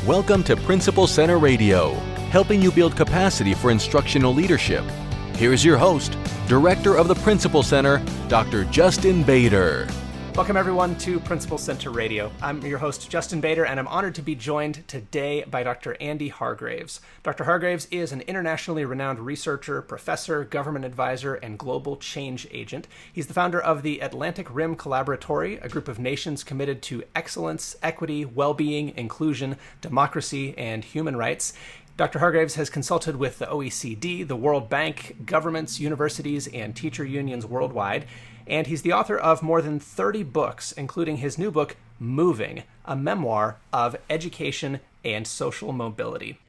Welcome to Principal Center Radio, helping you build capacity for instructional leadership. Here's your host, Director of the Principal Center, Dr. Justin Bader. Welcome everyone to Principal Center Radio. I'm your host, Justin Bader, and I'm honored to be joined today by Dr. Andy Hargreaves. Dr. Hargreaves is an internationally renowned researcher, professor, government advisor, and global change agent. He's the founder of the Atlantic Rim Collaboratory, a group of nations committed to excellence, equity, well-being, inclusion, democracy, and human rights. Dr. Hargreaves has consulted with the OECD, the World Bank, governments, universities, and teacher unions worldwide. And he's the author of more than 30 books, including his new book, Moving, a memoir of education and social mobility.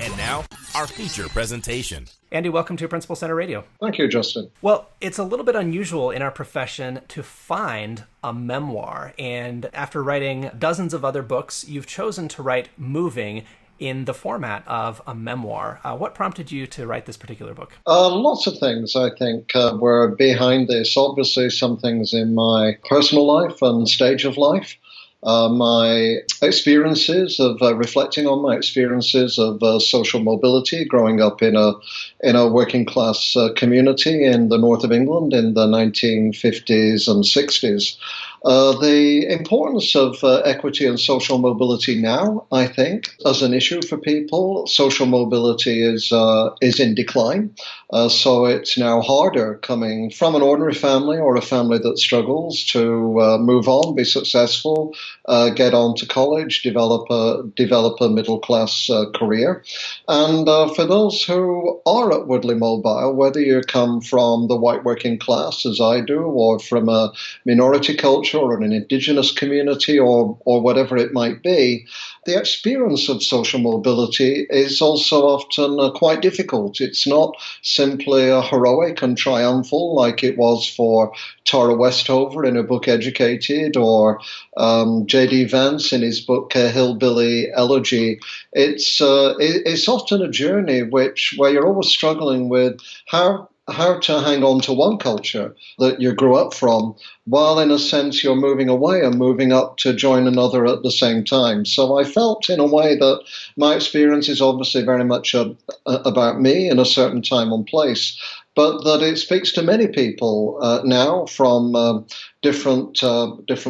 And now, our feature presentation. Andy, welcome to Principal Center Radio. Thank you, Justin. Well, it's a little bit unusual in our profession to find a memoir. And after writing dozens of other books, you've chosen to write Moving in the format of a memoir. What prompted you to write this particular book? Lots of things, I think, were behind this. Obviously, some things in my personal life and stage of life. My experiences of reflecting on my experiences of social mobility, growing up in a working class community in the north of England in the 1950s and 60s. The importance of equity and social mobility now, I think, as an issue for people. Social mobility is in decline, so it's now harder coming from an ordinary family or a family that struggles to move on, be successful, get on to college, develop a middle class career. And for those who are upwardly mobile, whether you come from the white working class, as I do, or from a minority culture, or an indigenous community, or whatever it might be, the experience of social mobility is also often quite difficult. It's not simply a heroic and triumphal like it was for Tara Westover in her book Educated, or J.D. Vance in his book Hillbilly Elegy. It's often a journey where you're always struggling with how to hang on to one culture that you grew up from, while in a sense you're moving away and moving up to join another at the same time. So I felt in a way that my experience is obviously very much about me in a certain time and place, but that it speaks to many people now from different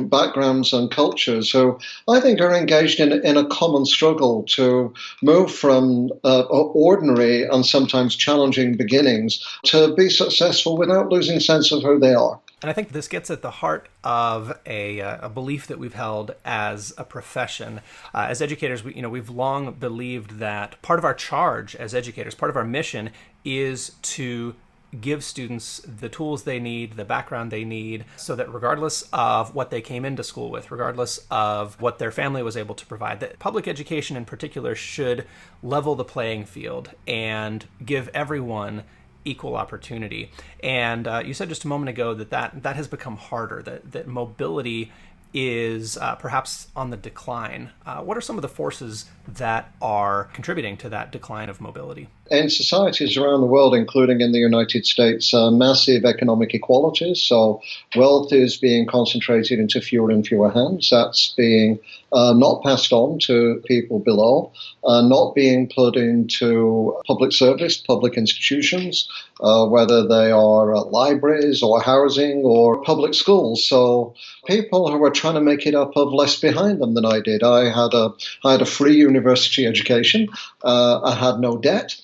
backgrounds and cultures who I think are engaged in a common struggle to move from ordinary and sometimes challenging beginnings to be successful without losing sense of who they are. And I think this gets at the heart of a belief that we've held as a profession. As educators, we've long believed that part of our charge as educators, part of our mission, is to give students the tools they need, the background they need, so that regardless of what they came into school with, regardless of what their family was able to provide, that public education in particular should level the playing field and give everyone equal opportunity. And you said just a moment ago that has become harder, that mobility is perhaps on the decline. What are some of the forces that are contributing to that decline of mobility? In societies around the world, including in the United States, massive economic inequalities. So wealth is being concentrated into fewer and fewer hands. That's being not passed on to people below, not being put into public service, public institutions, whether they are libraries or housing or public schools. So people who are trying to make it up have less behind them than I did. I had a free university education. I had no debt.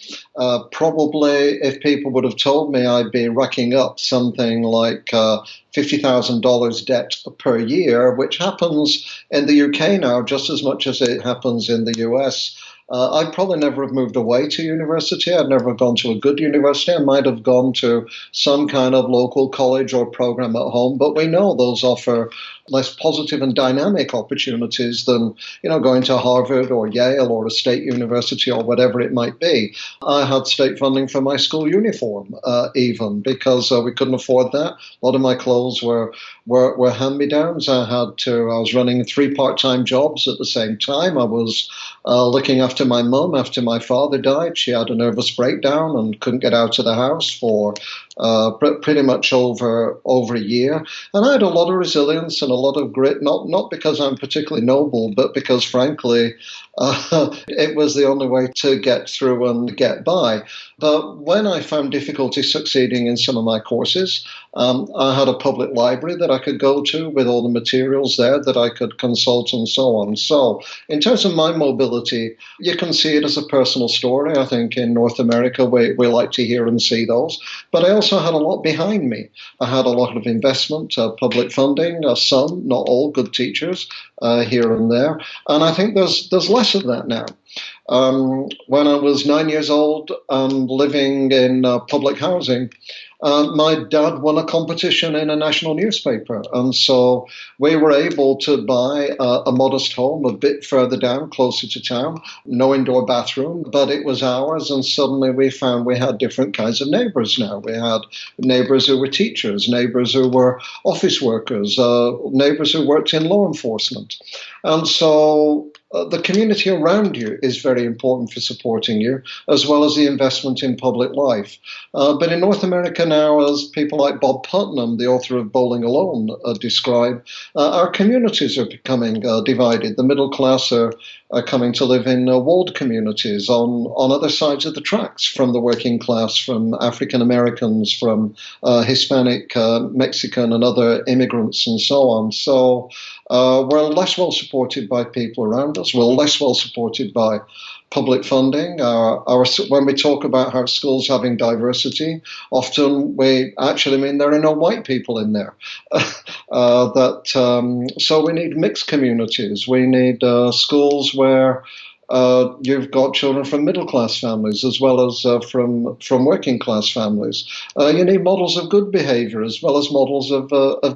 Probably if people would have told me, I'd be racking up something like $50,000 debt per year, which happens in the UK now just as much as it happens in the US. I'd probably never have moved away to university. I'd never have gone to a good university. I might have gone to some kind of local college or program at home, but we know those offer less positive and dynamic opportunities than, going to Harvard or Yale or a state university or whatever it might be. I had state funding for my school uniform, even because we couldn't afford that. A lot of my clothes were hand-me-downs. I was running 3 part-time jobs at the same time. I was looking after my mum after my father died. She had a nervous breakdown and couldn't get out of the house for pretty much over a year. And I had a lot of resilience and a lot of grit, not because I'm particularly noble, but because, frankly, It was the only way to get through and get by. But when I found difficulty succeeding in some of my courses, I had a public library that I could go to with all the materials there that I could consult and so on. So, in terms of my mobility, you can see it as a personal story. I think in North America, we like to hear and see those. But I also had a lot behind me. I had a lot of investment, public funding, some, not all, good teachers here and there. And I think there's less of that now. When I was 9 years old and living in public housing, my dad won a competition in a national newspaper. And so we were able to buy a modest home a bit further down, closer to town, no indoor bathroom, but it was ours. And suddenly we found we had different kinds of neighbors now. We had neighbors who were teachers, neighbors who were office workers, neighbors who worked in law enforcement. And so the community around you is very important for supporting you, as well as the investment in public life. But in North America now, as people like Bob Putnam, the author of Bowling Alone, describe, our communities are becoming divided. The middle class are coming to live in walled communities on other sides of the tracks from the working class, from African Americans, from Hispanic, Mexican, and other immigrants, and so on. So we're less well supported by people around us. We're less well supported by public funding. When we talk about our schools having diversity, often we actually mean there are no white people in there. So we need mixed communities. We need schools where you've got children from middle-class families as well as from working-class families. You need models of good behavior as well as models of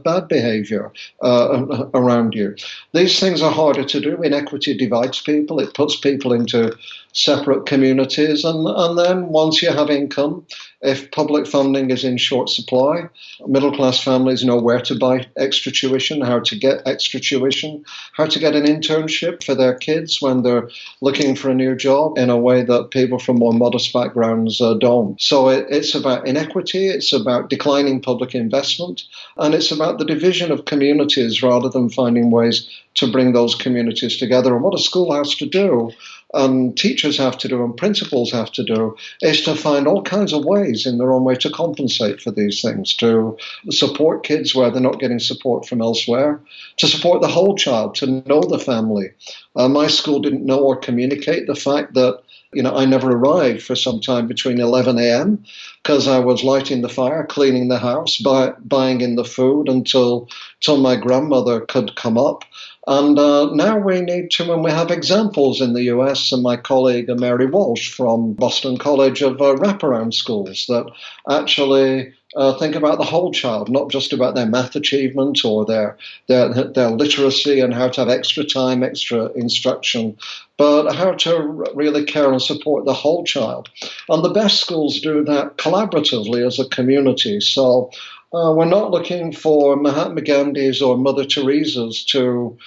bad behavior around you. These things are harder to do. Inequity divides people. It puts people into separate communities. And then once you have income, if public funding is in short supply, middle-class families know where to buy extra tuition, how to get extra tuition, how to get an internship for their kids when they're looking for a new job in a way that people from more modest backgrounds don't. So it's about inequity, it's about declining public investment, and it's about the division of communities rather than finding ways to bring those communities together. And what a school has to do, and teachers have to do, and principals have to do, is to find all kinds of ways in their own way to compensate for these things, to support kids where they're not getting support from elsewhere, to support the whole child, to know the family. My school didn't know or communicate the fact that I never arrived for some time between 11 a.m. because I was lighting the fire, cleaning the house, buying in the food until my grandmother could come up. And now we need to, and we have examples in the US, and my colleague Mary Walsh from Boston College of wraparound schools that actually think about the whole child, not just about their math achievement or their literacy and how to have extra time, extra instruction, but how to really care and support the whole child. And the best schools do that collaboratively as a community. So we're not looking for Mahatma Gandhis or Mother Teresa's to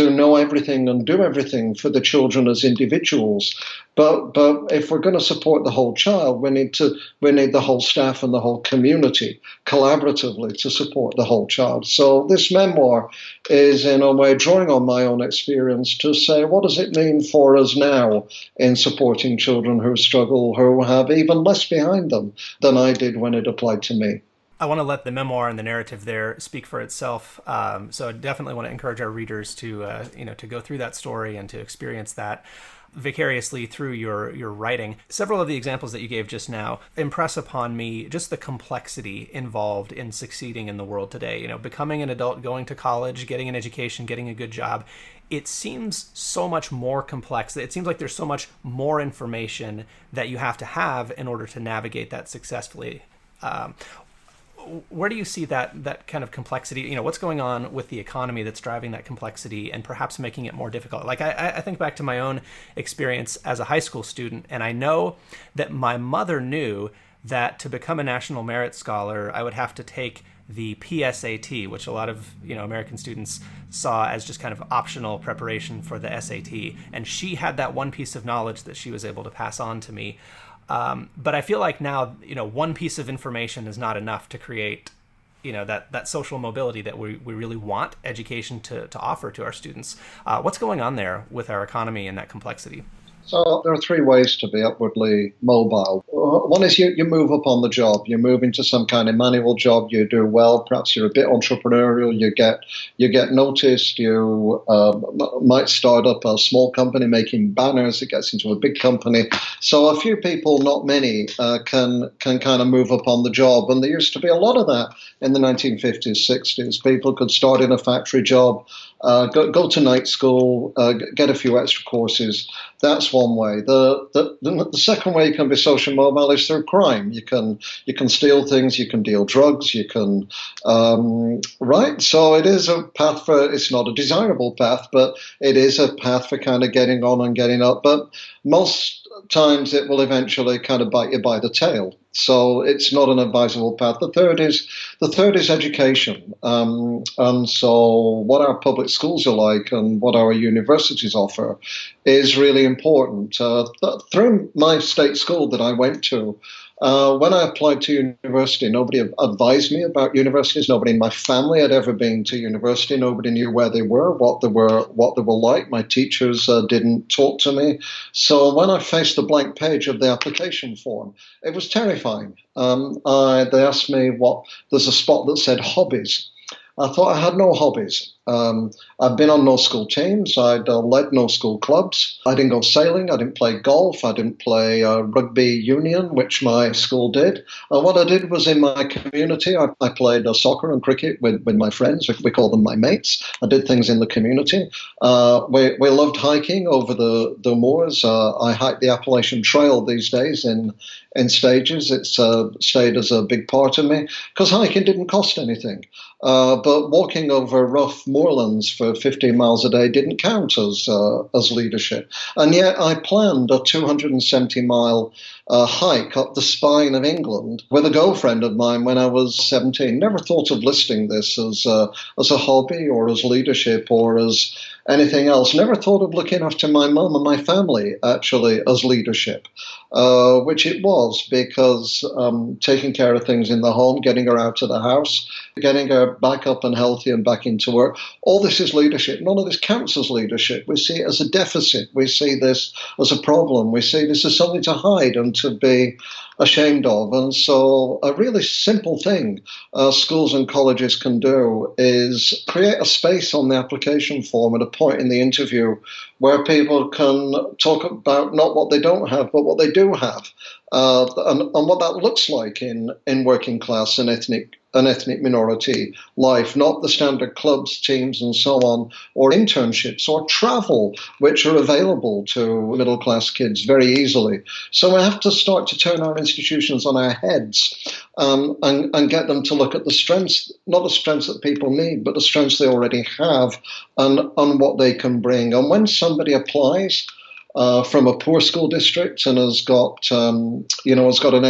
know everything and do everything for the children as individuals. But if we're going to support the whole child, we need the whole staff and the whole community collaboratively to support the whole child. So this memoir is in a way drawing on my own experience to say, what does it mean for us now in supporting children who struggle, who have even less behind them than I did when it applied to me? I want to let the memoir and the narrative there speak for itself. So I definitely want to encourage our readers to go through that story and to experience that vicariously through your writing. Several of the examples that you gave just now impress upon me just the complexity involved in succeeding in the world today. Becoming an adult, going to college, getting an education, getting a good job. It seems so much more complex. It seems like there's so much more information that you have to have in order to navigate that successfully. Where do you see that kind of complexity? What's going on with the economy that's driving that complexity and perhaps making it more difficult? Like I think back to my own experience as a high school student, and I know that my mother knew that to become a National Merit Scholar, I would have to take the PSAT, which a lot of American students saw as just kind of optional preparation for the SAT. And she had that one piece of knowledge that she was able to pass on to me. But I feel like now, one piece of information is not enough to create that social mobility that we really want education to offer to our students. What's going on there with our economy and that complexity? So there are three ways to be upwardly mobile. One is you move up on the job. You move into some kind of manual job. You do well. Perhaps you're a bit entrepreneurial. You get noticed. You might start up a small company making banners. It gets into a big company. So a few people, not many, can kind of move up on the job. And there used to be a lot of that in the 1950s, 60s. People could start in a factory job, go to night school, get a few extra courses. That's one way. The second way you can be social mobile is through crime. You can steal things. You can deal drugs. You can right. So it is a path for. It's not a desirable path, but it is a path for kind of getting on and getting up. But most times it will eventually kind of bite you by the tail. So it's not an advisable path. The third is education. And so what our public schools are like and what our universities offer is really important. Through my state school that I went to, when I applied to university, nobody advised me about universities. Nobody in my family had ever been to university. Nobody knew where they were, what they were like. My teachers didn't talk to me. So when I faced the blank page of the application form, it was terrifying. They asked me there's a spot that said hobbies. I thought I had no hobbies. I'd been on no school teams. I'd led no school clubs. I didn't go sailing. I didn't play golf. I didn't play rugby union, which my school did. What I did was in my community, I played soccer and cricket with my friends. We call them my mates. I did things in the community. We loved hiking over the moors. I hike the Appalachian Trail these days in stages. It's stayed as a big part of me because hiking didn't cost anything. But walking over rough moorlands for 15 miles a day didn't count as leadership. And yet I planned a 270-mile hike up the spine of England with a girlfriend of mine when I was 17. Never thought of listing this as a hobby or as leadership or as anything else. Never thought of looking after my mum and my family actually as leadership, which it was, because taking care of things in the home, getting her out of the house, getting her back up and healthy and back into work, all this is leadership. None of this counts as leadership. We see it as a deficit. We see this as a problem. We see this as something to hide and to be ashamed of. And so a really simple thing schools and colleges can do is create a space on the application form at a point in the interview where people can talk about not what they don't have, but what they do have, and what that looks like in working class and ethnic minority life, not the standard clubs, teams, and so on, or internships or travel, which are available to middle class kids very easily. So we have to start to turn our institutions on our heads and get them to look at the strengths, not the strengths that people need, but the strengths they already have and what they can bring. And when somebody applies from a poor school district and has got an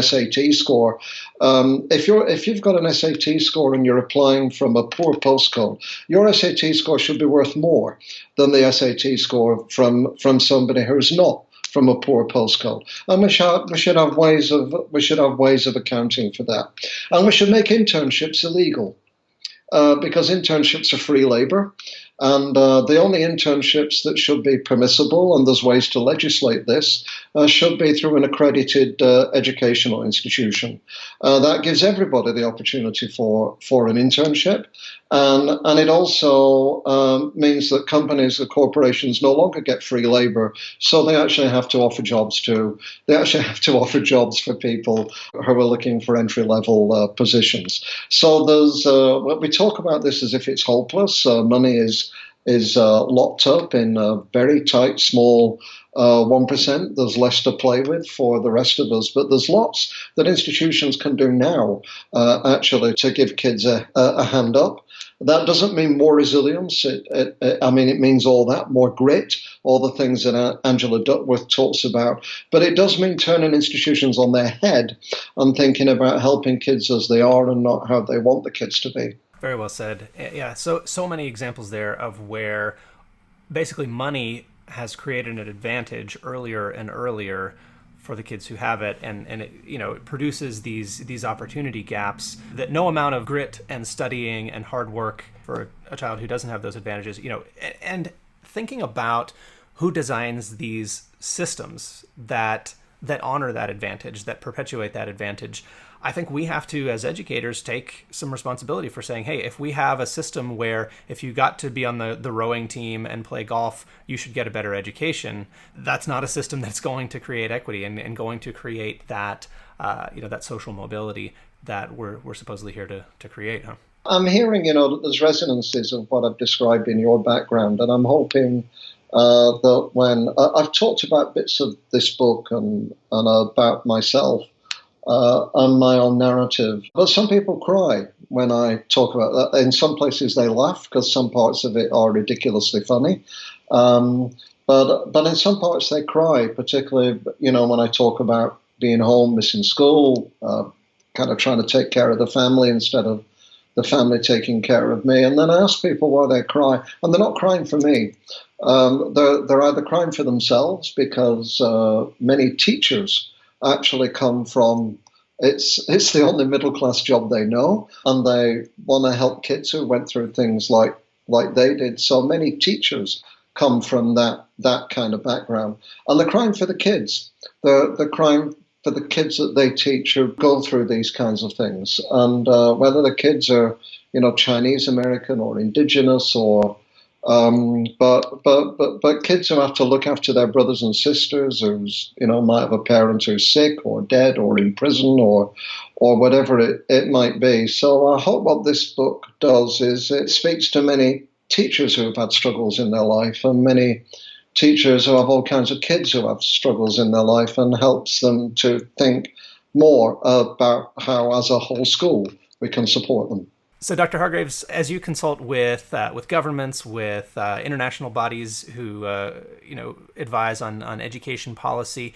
SAT score. If you've got an SAT score and you're applying from a poor postcode, your SAT score should be worth more than the SAT score from somebody who's not from a poor postcode. And we should have ways of accounting for that. And we should make internships illegal. Because internships are free labor, and the only internships that should be permissible, and there's ways to legislate this, should be through an accredited educational institution. That gives everybody the opportunity for an internship, and it also means that companies and corporations no longer get free labor, so they actually have to offer jobs for people who are looking for entry-level positions. So there's we talk about this as if it's hopeless. Money is locked up in a very tight, small 1%. There's less to play with for the rest of us, but there's lots that institutions can do now, actually, to give kids a hand up. That doesn't mean more resilience. It means all that, more grit, all the things that Angela Duckworth talks about. But it does mean turning institutions on their head and thinking about helping kids as they are and not how they want the kids to be. Very well said. Yeah, so many examples there of where basically money has created an advantage earlier and earlier for the kids who have it, and it, it produces these opportunity gaps that no amount of grit and studying and hard work for a child who doesn't have those advantages, and thinking about who designs these systems that honor that advantage, that perpetuate that advantage. I think we have to, as educators, take some responsibility for saying, hey, if we have a system where if you got to be on the rowing team and play golf, you should get a better education, that's not a system that's going to create equity and going to create that, that social mobility that we're supposedly here to create. Huh? I'm hearing, that there's resonances of what I've described in your background, and I'm hoping that when I've talked about bits of this book and about myself, and my own narrative. But some people cry when I talk about that. In some places they laugh because some parts of it are ridiculously funny. But in some parts they cry, particularly, when I talk about being home, missing school, kind of trying to take care of the family instead of the family taking care of me. And then I ask people why they cry, and they're not crying for me. They're either crying for themselves because many teachers actually come from, it's the only middle class job they know, and they want to help kids who went through things like they did. So many teachers come from that kind of background, and they're crying for the kids. They're crying for the kids that they teach who go through these kinds of things, and whether the kids are Chinese American or indigenous or but kids who have to look after their brothers and sisters who's might have a parent who's sick or dead or in prison or whatever it might be. So I hope what this book does is it speaks to many teachers who have had struggles in their life and many teachers who have all kinds of kids who have struggles in their life, and helps them to think more about how as a whole school we can support them. So, Dr. Hargreaves, as you consult with governments, with international bodies who advise on education policy,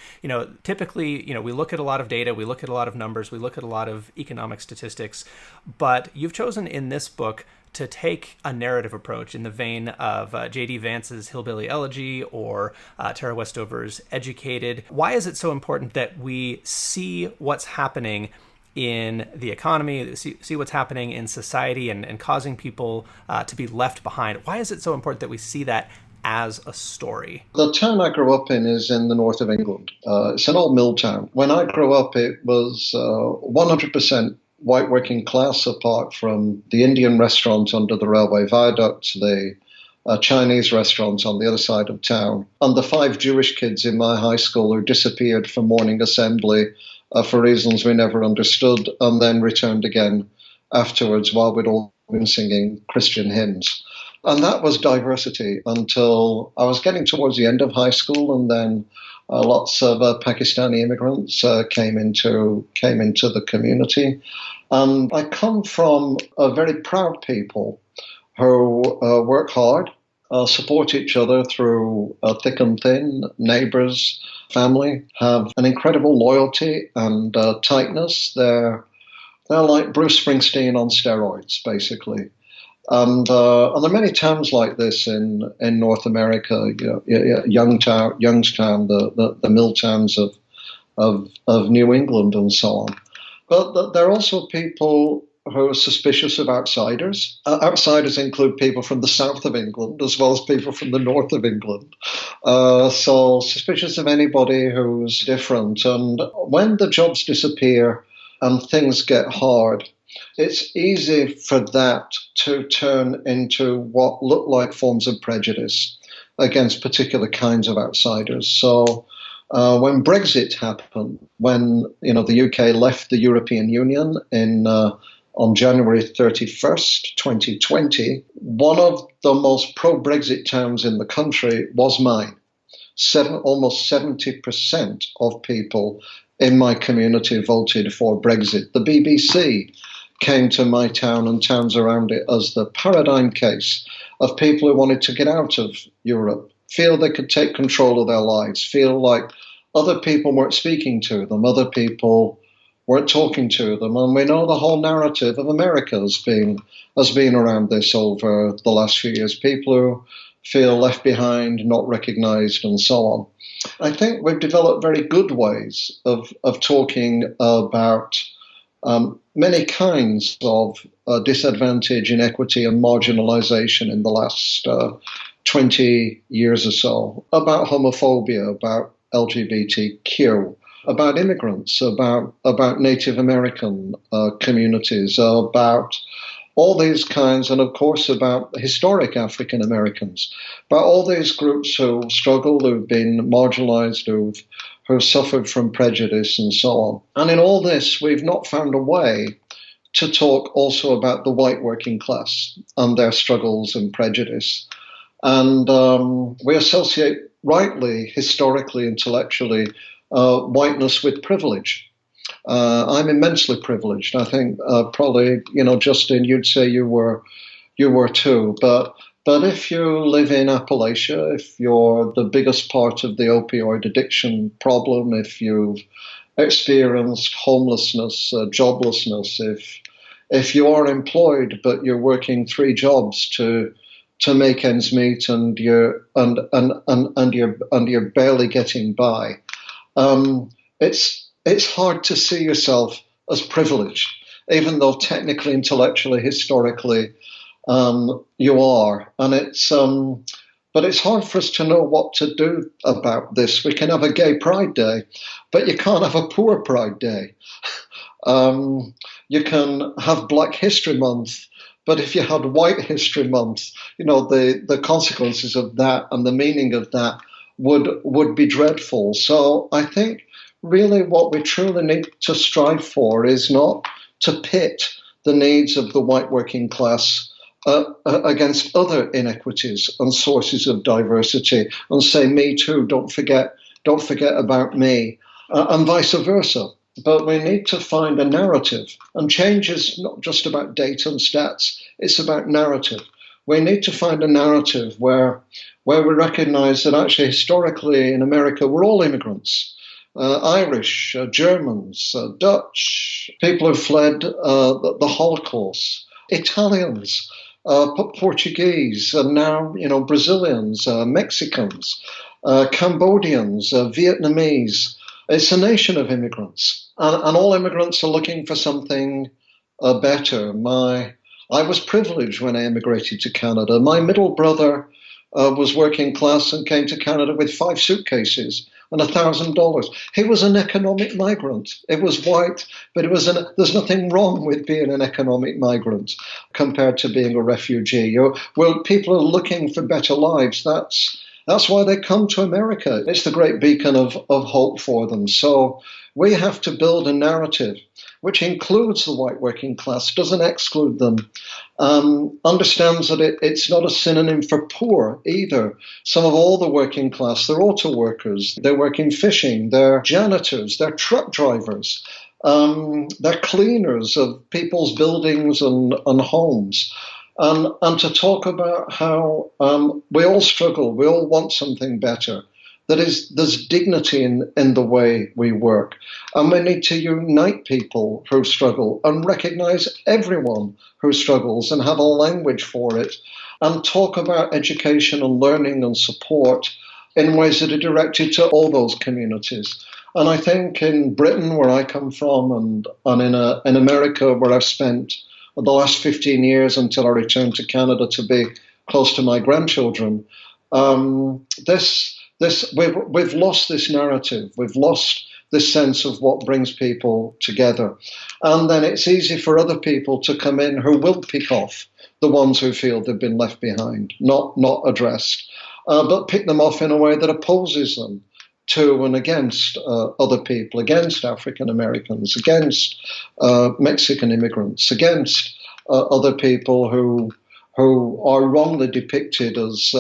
typically we look at a lot of data, we look at a lot of numbers, we look at a lot of economic statistics, but you've chosen in this book to take a narrative approach in the vein of J.D. Vance's Hillbilly Elegy or Tara Westover's Educated. Why is it so important that we see what's happening in the economy, see what's happening in society and causing people to be left behind? Why is it so important that we see that as a story? The town I grew up in is in the north of England. It's an old mill town. When I grew up, it was 100% white working class, apart from the Indian restaurant under the railway viaduct, the Chinese restaurant on the other side of town, and the 5 Jewish kids in my high school who disappeared from morning assembly for reasons we never understood, and then returned again afterwards while we'd all been singing Christian hymns. And that was diversity until I was getting towards the end of high school, and then lots of Pakistani immigrants came into the community. And I come from a very proud people who work hard, support each other through thick and thin, neighbors, family, have an incredible loyalty and tightness. They're like Bruce Springsteen on steroids, basically. And there are many towns like this in North America, Youngstown, the mill towns of New England and so on. But there are also people who are suspicious of outsiders. Outsiders include people from the south of England as well as people from the north of England. So suspicious of anybody who's different. And when the jobs disappear and things get hard, it's easy for that to turn into what look like forms of prejudice against particular kinds of outsiders. So when Brexit happened, when the UK left the European Union on January 31st, 2020, one of the most pro-Brexit towns in the country was mine. Almost 70% of people in my community voted for Brexit. The BBC came to my town and towns around it as the paradigm case of people who wanted to get out of Europe, feel they could take control of their lives, feel like other people weren't speaking to them, other people weren't talking to them. And we know the whole narrative of America has been around this over the last few years. People who feel left behind, not recognized, and so on. I think we've developed very good ways of talking about many kinds of disadvantage, inequity, and marginalization in the last 20 years or so, about homophobia, about LGBTQ, about immigrants, about Native American communities, about all these kinds, and of course about historic African Americans, about all these groups who struggle, who've been marginalized, who've suffered from prejudice and so on. And in all this, we've not found a way to talk also about the white working class and their struggles and prejudice. And we associate rightly, historically, intellectually, whiteness with privilege. I'm immensely privileged. I think probably, Justin, you'd say you were too. But if you live in Appalachia, if you're the biggest part of the opioid addiction problem, if you've experienced homelessness, joblessness, if you are employed but you're working 3 jobs to make ends meet and you're barely getting by, it's hard to see yourself as privileged, even though technically, intellectually, historically, you are. And but it's hard for us to know what to do about this. We can have a gay pride day, but you can't have a poor pride day. You can have Black History Month, but if you had White History Month, the consequences of that and the meaning of that would be dreadful. So I think really what we truly need to strive for is not to pit the needs of the white working class against other inequities and sources of diversity and say, me too, don't forget about me, and vice versa. But we need to find a narrative, and change is not just about data and stats, it's about narrative. We need to find a narrative where we recognize that actually historically in America we're all immigrants. Irish, Germans, Dutch, people who fled the Holocaust, Italians, Portuguese, and now Brazilians, Mexicans, Cambodians, Vietnamese. It's a nation of immigrants, and all immigrants are looking for something better. I was privileged when I immigrated to Canada. My middle brother was working class and came to Canada with 5 suitcases and $1,000. He was an economic migrant. It was white, but there's nothing wrong with being an economic migrant compared to being a refugee. Well, people are looking for better lives. That's why they come to America. It's the great beacon of hope for them. So we have to build a narrative which includes the white working class, doesn't exclude them, understands that it's not a synonym for poor either. Some of all the working class, they're auto workers, they work in fishing, they're janitors, they're truck drivers, they're cleaners of people's buildings and homes. And to talk about how we all struggle, we all want something better. There's dignity in the way we work. And we need to unite people who struggle and recognize everyone who struggles and have a language for it and talk about education and learning and support in ways that are directed to all those communities. And I think in Britain, where I come from, and in America, where I've spent the last 15 years until I returned to Canada to be close to my grandchildren, we've lost this narrative. We've lost this sense of what brings people together. And then it's easy for other people to come in who will pick off the ones who feel they've been left behind, not addressed, but pick them off in a way that opposes them to and against other people, against African Americans, against Mexican immigrants, against other people who are wrongly depicted as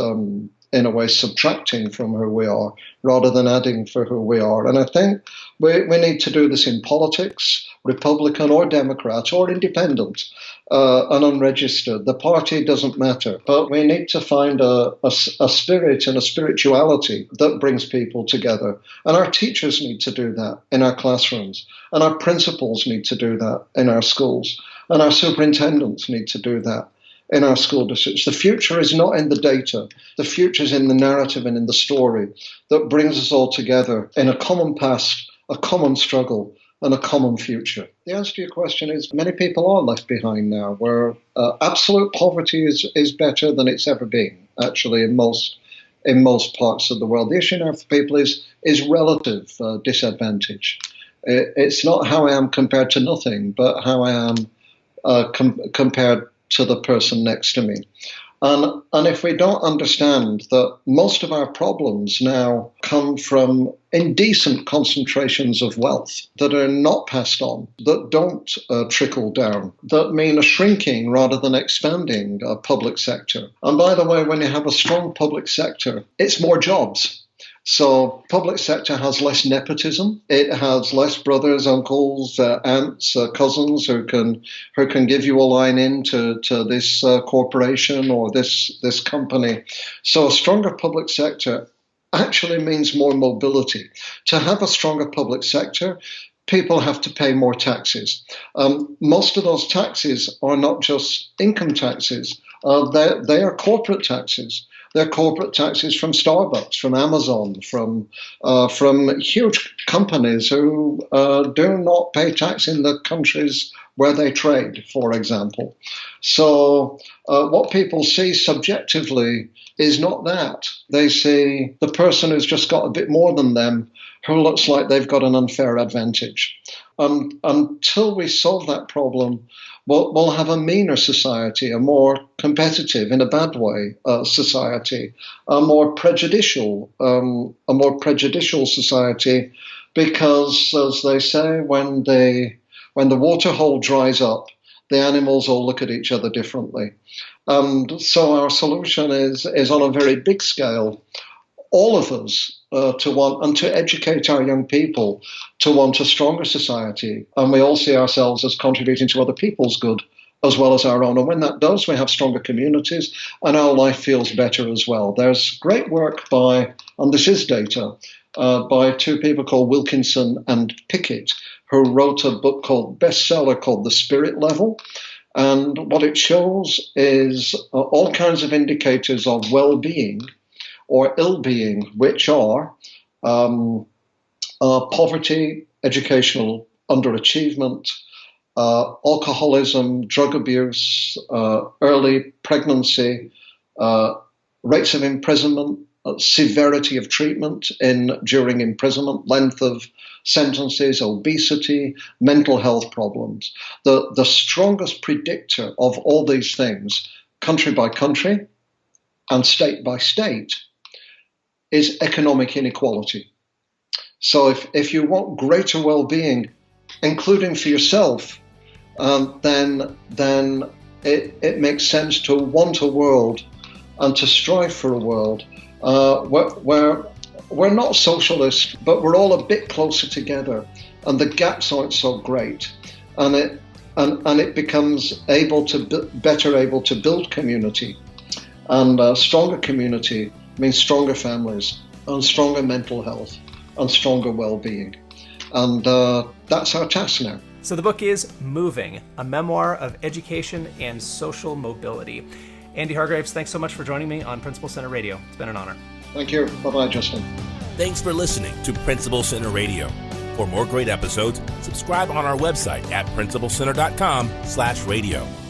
in a way subtracting from who we are rather than adding for who we are. And I think we need to do this in politics, Republican or Democrat or independent and unregistered. The party doesn't matter, but we need to find a spirit and a spirituality that brings people together. And our teachers need to do that in our classrooms, and our principals need to do that in our schools, and our superintendents need to do that in our school districts. The future is not in the data. The future is in the narrative and in the story that brings us all together in a common past, a common struggle, and a common future. The answer to your question is many people are left behind now, where absolute poverty is better than it's ever been, actually, in most parts of the world. The issue now for people is relative disadvantage. It's not how I am compared to nothing, but how I am compared to the person next to me. And if we don't understand that most of our problems now come from indecent concentrations of wealth that are not passed on, that don't trickle down, that mean a shrinking rather than expanding public sector. And by the way, when you have a strong public sector, it's more jobs. So public sector has less nepotism. It has less brothers, uncles, aunts, cousins who can give you a line into this corporation or this company. So a stronger public sector actually means more mobility. To have a stronger public sector, people have to pay more taxes. Most of those taxes are not just income taxes. They are corporate taxes. They're corporate taxes from Starbucks, from Amazon, from huge companies who do not pay tax in the countries where they trade, for example. So what people see subjectively is not that. They see the person who's just got a bit more than them, who looks like they've got an unfair advantage. Until we solve that problem, we'll have a meaner society, a more competitive, in a bad way, society, a more prejudicial society, because, as they say, when the water hole dries up, the animals all look at each other differently. And so our solution is on a very big scale, all of us to want and to educate our young people to want a stronger society. And we all see ourselves as contributing to other people's good as well as our own. And when that does, we have stronger communities and our life feels better as well. There's great work by, and this is data, by two people called Wilkinson and Pickett, who wrote a book called bestseller called The Spirit Level. And what it shows is all kinds of indicators of well-being or ill-being, which are poverty, educational underachievement, alcoholism, drug abuse, early pregnancy, rates of imprisonment, severity of treatment during imprisonment, length of sentences, obesity, mental health problems. The strongest predictor of all these things, country by country and state by state, is economic inequality. So if you want greater well-being, including for yourself, then it makes sense to want a world and to strive for a world where we're not socialist, but we're all a bit closer together, and the gaps aren't so great, and it becomes better able to build community, and stronger community means stronger families and stronger mental health and stronger well-being. And that's our task now. So the book is Moving, a memoir of education and social mobility. Andy Hargreaves, thanks so much for joining me on Principal Center Radio. It's been an honor. Thank you. Bye-bye, Justin. Thanks for listening to Principal Center Radio. For more great episodes, subscribe on our website at principalcenter.com/radio.